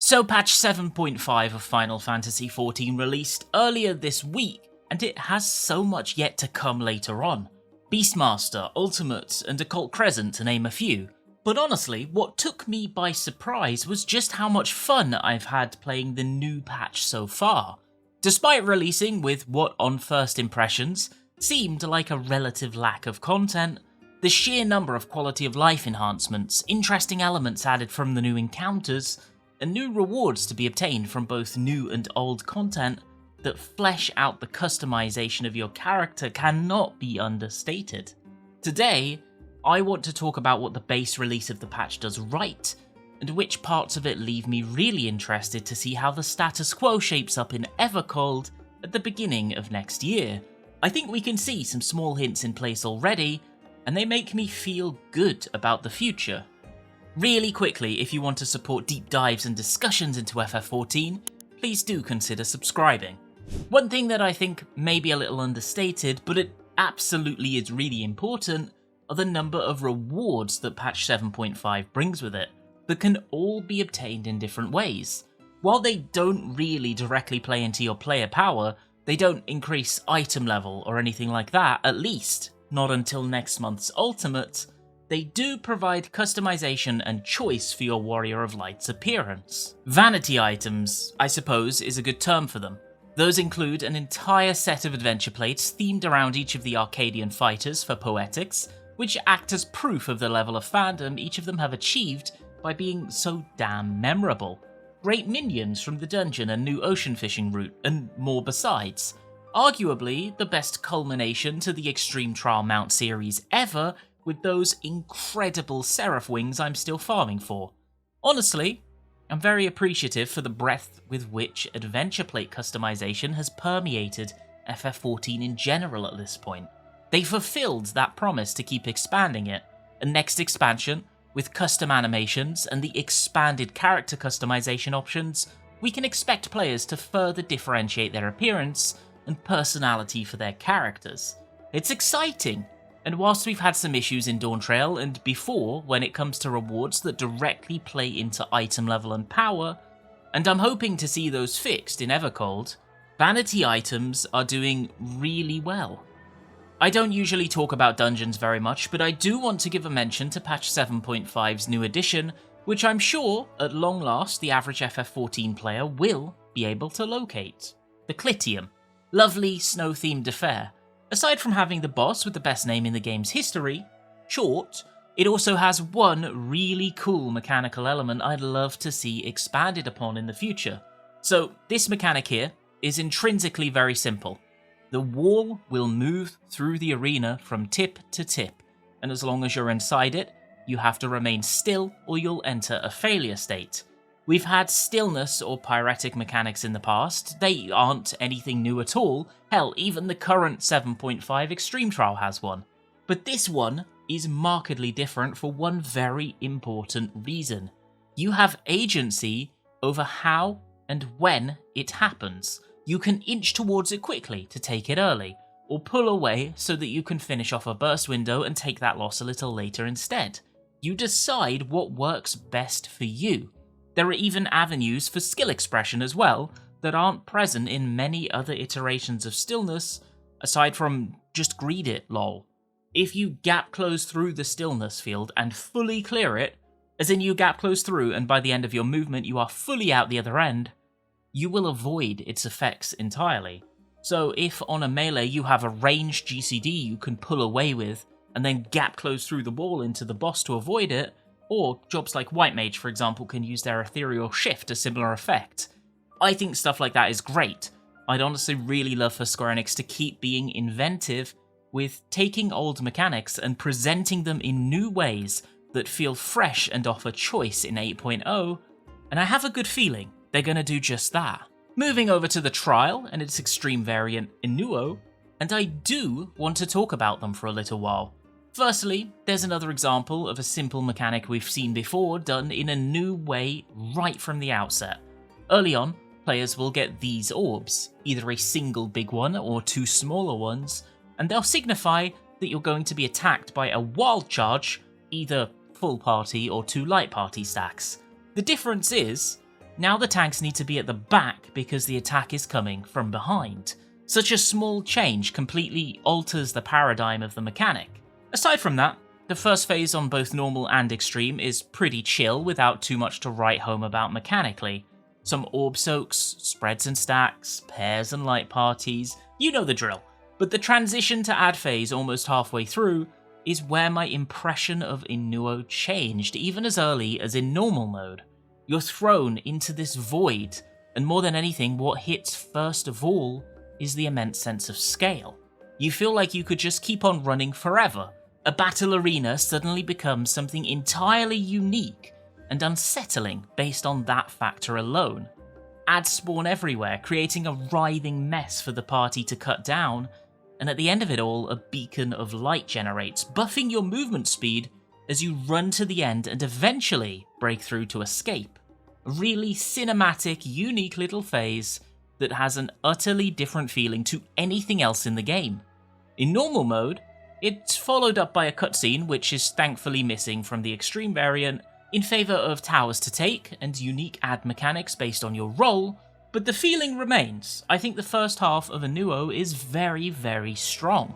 So patch 7.5 of Final Fantasy XIV released earlier this week, and it has so much yet to come later on. Beastmaster, Ultimate, and Occult Crescent to name a few. But honestly, what took me by surprise was just how much fun I've had playing the new patch so far. Despite releasing with what on first impressions seemed like a relative lack of content, the sheer number of quality of life enhancements, interesting elements added from the new encounters, and new rewards to be obtained from both new and old content that flesh out the customization of your character cannot be understated. Today, I want to talk about what the base release of the patch does right, and which parts of it leave me really interested to see how the status quo shapes up in Evercold at the beginning of next year. I think we can see some small hints in place already, and they make me feel good about the future. Really quickly, if you want to support deep dives and discussions into FF14, please do consider subscribing. One thing that I think may be a little understated, but it absolutely is really important, are the number of rewards that patch 7.5 brings with it, that can all be obtained in different ways. While they don't really directly play into your player power, they don't increase item level or anything like that, at least not until next month's Ultimate. They do provide customization and choice for your Warrior of Light's appearance. Vanity items, I suppose, is a good term for them. Those include an entire set of adventure plates themed around each of the Arcadian fighters for poetics, which act as proof of the level of fandom each of them have achieved by being so damn memorable. Great minions from the dungeon and new ocean fishing route, and more besides. Arguably the best culmination to the Extreme Trial Mount series ever, with those incredible Seraph wings I'm still farming for. Honestly, I'm very appreciative for the breadth with which adventure plate customization has permeated FF14 in general at this point. They fulfilled that promise to keep expanding it, and next expansion, with custom animations and the expanded character customization options, we can expect players to further differentiate their appearance and personality for their characters. It's exciting, and whilst we've had some issues in Dawntrail and before when it comes to rewards that directly play into item level and power, and I'm hoping to see those fixed in Evercold, vanity items are doing really well. I don't usually talk about dungeons very much, but I do want to give a mention to patch 7.5's new addition, which I'm sure, at long last, the average FF14 player will be able to locate. The Clitium. Lovely snow-themed affair. Aside from having the boss with the best name in the game's history, Short, it also has one really cool mechanical element I'd love to see expanded upon in the future. So this mechanic here is intrinsically very simple. The wall will move through the arena from tip to tip, and as long as you're inside it, you have to remain still or you'll enter a failure state. We've had stillness or pyretic mechanics in the past. They aren't anything new at all. Hell, even the current 7.5 Extreme Trial has one. But this one is markedly different for one very important reason. You have agency over how and when it happens. You can inch towards it quickly to take it early, or pull away so that you can finish off a burst window and take that loss a little later instead. You decide what works best for you. There are even avenues for skill expression as well that aren't present in many other iterations of stillness, aside from just greed it, lol. If you gap close through the stillness field and fully clear it, as in you gap close through and by the end of your movement you are fully out the other end, you will avoid its effects entirely. So if on a melee you have a ranged GCD you can pull away with, and then gap close through the wall into the boss to avoid it, or jobs like White Mage, for example, can use their ethereal shift to similar effect. I think stuff like that is great. I'd honestly really love for Square Enix to keep being inventive with taking old mechanics and presenting them in new ways that feel fresh and offer choice in 8.0, and I have a good feeling they're going to do just that. Moving over to the trial and its extreme variant Inuo, and I do want to talk about them for a little while. Firstly, there's another example of a simple mechanic we've seen before done in a new way right from the outset. Early on, players will get these orbs, either a single big one or two smaller ones, and they'll signify that you're going to be attacked by a wild charge, either full party or two light party stacks. The difference is, Now the tanks need to be at the back because the attack is coming from behind. Such a small change completely alters the paradigm of the mechanic. Aside from that, the first phase on both normal and extreme is pretty chill without too much to write home about mechanically. Some orb soaks, spreads and stacks, pairs and light parties, you know the drill. But the transition to ad phase almost halfway through is where my impression of Inuo changed, even as early as in normal mode. You're thrown into this void, and more than anything, what hits first of all is the immense sense of scale. You feel like you could just keep on running forever. A battle arena suddenly becomes something entirely unique and unsettling based on that factor alone. Ads spawn everywhere, creating a writhing mess for the party to cut down, and at the end of it all, a beacon of light generates, buffing your movement speed as you run to the end and eventually break through to escape. A really cinematic, unique little phase that has an utterly different feeling to anything else in the game. In normal mode, it's followed up by a cutscene which is thankfully missing from the extreme variant in favour of towers to take and unique ad mechanics based on your role, but the feeling remains. I think the first half of Inuo is very, very strong.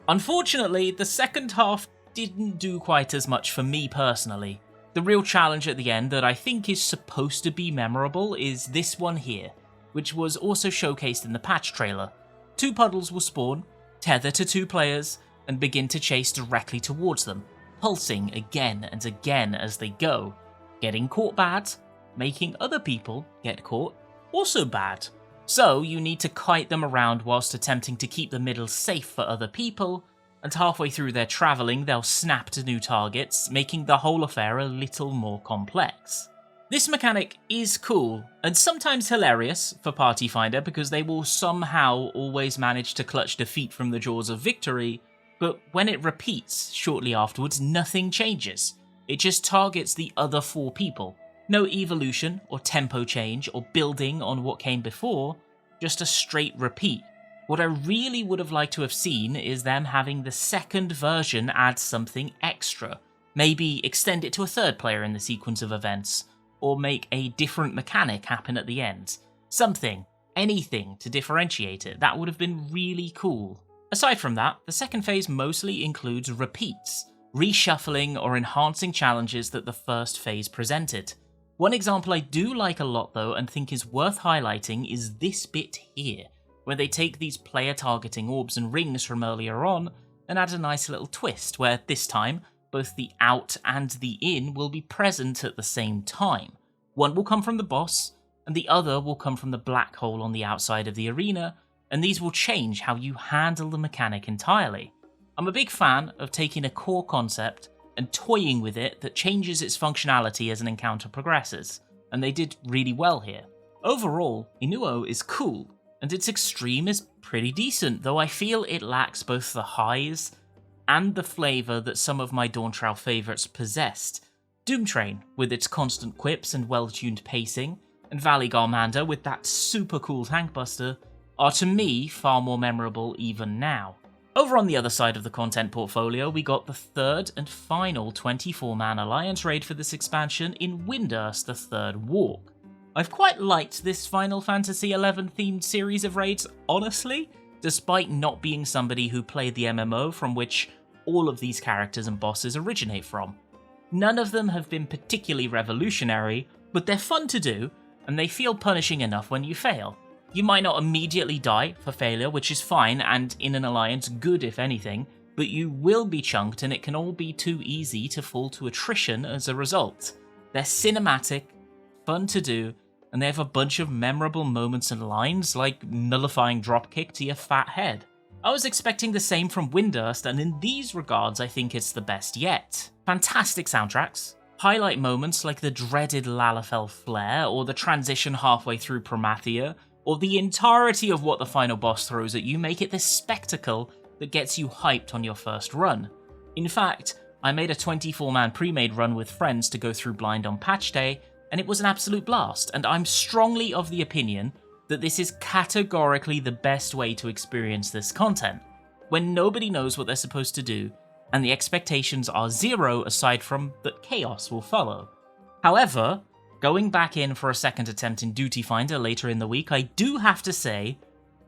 Unfortunately, the second half didn't do quite as much for me personally. The real challenge at the end that I think is supposed to be memorable is this one here, which was also showcased in the patch trailer. 2 puddles will spawn, tether to 2 players, and begin to chase directly towards them, pulsing again and again as they go. Getting caught bad, making other people get caught also bad. So you need to kite them around whilst attempting to keep the middle safe for other people, and halfway through their travelling they'll snap to new targets, making the whole affair a little more complex. This mechanic is cool, and sometimes hilarious for Party Finder because they will somehow always manage to clutch defeat from the jaws of victory, but when it repeats shortly afterwards, nothing changes. It just targets the other 4 people. No evolution or tempo change or building on what came before, just a straight repeat. What I really would have liked to have seen is them having the second version add something extra. Maybe extend it to a 3rd player in the sequence of events, or make a different mechanic happen at the end. Something, anything to differentiate it. That would have been really cool. Aside from that, the second phase mostly includes repeats, reshuffling or enhancing challenges that the first phase presented. One example I do like a lot though and think is worth highlighting is this bit here, where they take these player targeting orbs and rings from earlier on and add a nice little twist where this time both the out and the in will be present at the same time. One will come from the boss and the other will come from the black hole on the outside of the arena, and these will change how you handle the mechanic entirely. I'm a big fan of taking a core concept and toying with it that changes its functionality as an encounter progresses, and they did really well here. Overall, Inuo is cool, and its extreme is pretty decent, though I feel it lacks both the highs and the flavour that some of my dawntrail favourites possessed. Doomtrain, with its constant quips and well-tuned pacing, and Valley Garmander with that super cool tank buster, are to me far more memorable even now. Over on the other side of the content portfolio, we got the 3rd and final 24-man Alliance raid for this expansion in Windurst: The Third Walk. I've quite liked this Final Fantasy XI themed series of raids, honestly, despite not being somebody who played the MMO from which all of these characters and bosses originate from. None of them have been particularly revolutionary, but they're fun to do, and they feel punishing enough when you fail. You might not immediately die for failure, which is fine, and in an alliance good if anything, but you will be chunked and it can all be too easy to fall to attrition as a result. They're cinematic, fun to do, and they have a bunch of memorable moments and lines, like nullifying dropkick to your fat head. I was expecting the same from Windurst, and in these regards I think it's the best yet. Fantastic soundtracks, highlight moments like the dreaded Lalafell flare, or the transition halfway through Promathia, or the entirety of what the final boss throws at you make it this spectacle that gets you hyped on your first run. In fact, I made a 24-man pre-made run with friends to go through blind on patch day, and it was an absolute blast, and I'm strongly of the opinion that this is categorically the best way to experience this content, when nobody knows what they're supposed to do, and the expectations are zero aside from that chaos will follow. However, Going back in for a second attempt in Duty Finder later in the week, I do have to say,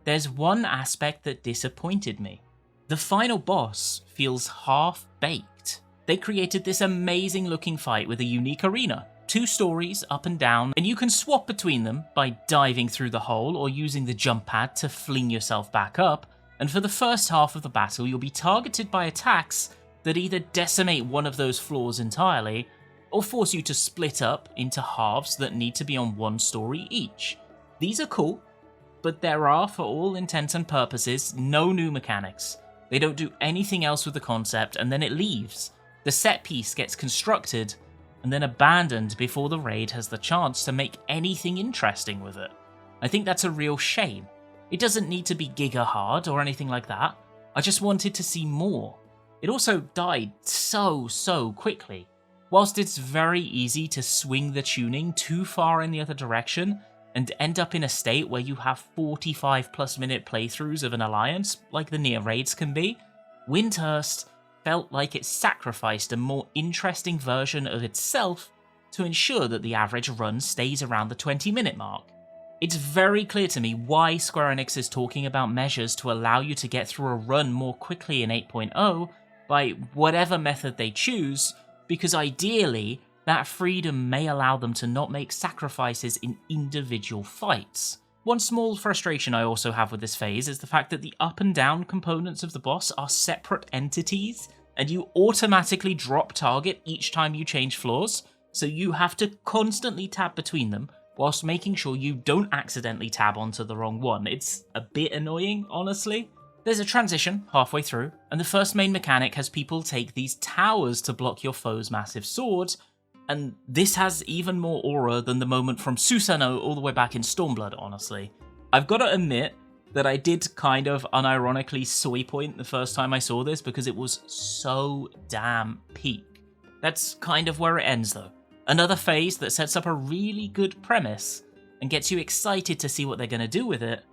there's one aspect that disappointed me. The final boss feels half-baked. They created this amazing looking fight with a unique arena, 2 stories up and down, and you can swap between them by diving through the hole or using the jump pad to fling yourself back up, and for the first half of the battle you'll be targeted by attacks that either decimate one of those floors entirely, or force you to split up into halves that need to be on 1 story each. These are cool, but there are, for all intents and purposes, no new mechanics. They don't do anything else with the concept, and then it leaves. The set piece gets constructed and then abandoned before the raid has the chance to make anything interesting with it. I think that's a real shame. It doesn't need to be giga hard or anything like that. I just wanted to see more. It also died so quickly. Whilst it's very easy to swing the tuning too far in the other direction and end up in a state where you have 45+ minute playthroughs of an alliance, like the near raids can be, Windhurst felt like it sacrificed a more interesting version of itself to ensure that the average run stays around the 20-minute mark. It's very clear to me why Square Enix is talking about measures to allow you to get through a run more quickly in 8.0 by whatever method they choose, because ideally, that freedom may allow them to not make sacrifices in individual fights. One small frustration I also have with this phase is the fact that the up and down components of the boss are separate entities, and you automatically drop target each time you change floors, so you have to constantly tab between them, whilst making sure you don't accidentally tab onto the wrong one. It's a bit annoying, honestly. There's a transition halfway through, and the first main mechanic has people take these towers to block your foe's massive swords, and this has even more aura than the moment from Susanoo all the way back in Stormblood, honestly. I've got to admit that I did kind of unironically soy point the first time I saw this because it was so damn peak. That's kind of where it ends though. Another phase that sets up a really good premise and gets you excited to see what they're going to do with it,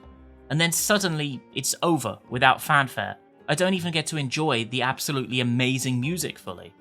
and then suddenly it's over without fanfare. I don't even get to enjoy the absolutely amazing music fully.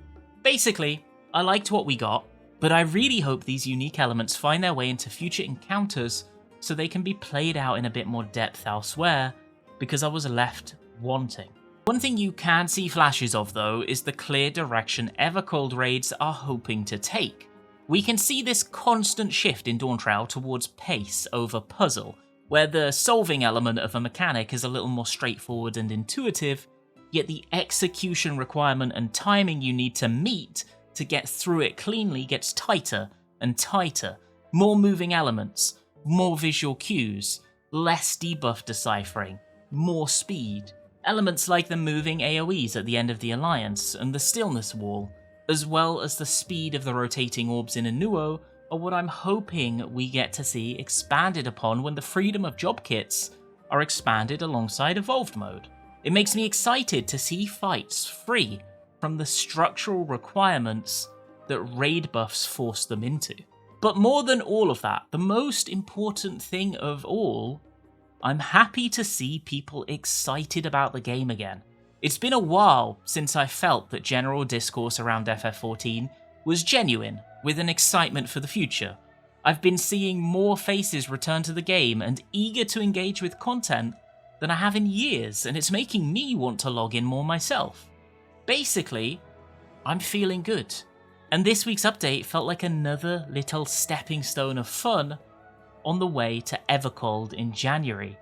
Basically, I liked what we got, but I really hope these unique elements find their way into future encounters so they can be played out in a bit more depth elsewhere, because I was left wanting. One thing you can see flashes of though is the clear direction Evercold raids are hoping to take. We can see this constant shift in dawntrail towards pace over puzzle, where the solving element of a mechanic is a little more straightforward and intuitive, yet the execution requirement and timing you need to meet to get through it cleanly gets tighter and tighter. More moving elements, more visual cues, less debuff deciphering, more speed. Elements like the moving AoEs at the end of the Alliance and the stillness wall, as well as the speed of the rotating orbs in Inuo, are what I'm hoping we get to see expanded upon when the freedom of job kits are expanded alongside evolved mode. It makes me excited to see fights free from the structural requirements that raid buffs force them into. But more than all of that, the most important thing of all, I'm happy to see people excited about the game again. It's been a while since I felt that general discourse around FF14 was genuine, with an excitement for the future. I've been seeing more faces return to the game and eager to engage with content than I have in years, and it's making me want to log in more myself. Basically, I'm feeling good. And this week's update felt like another little stepping stone of fun on the way to Evercold in January.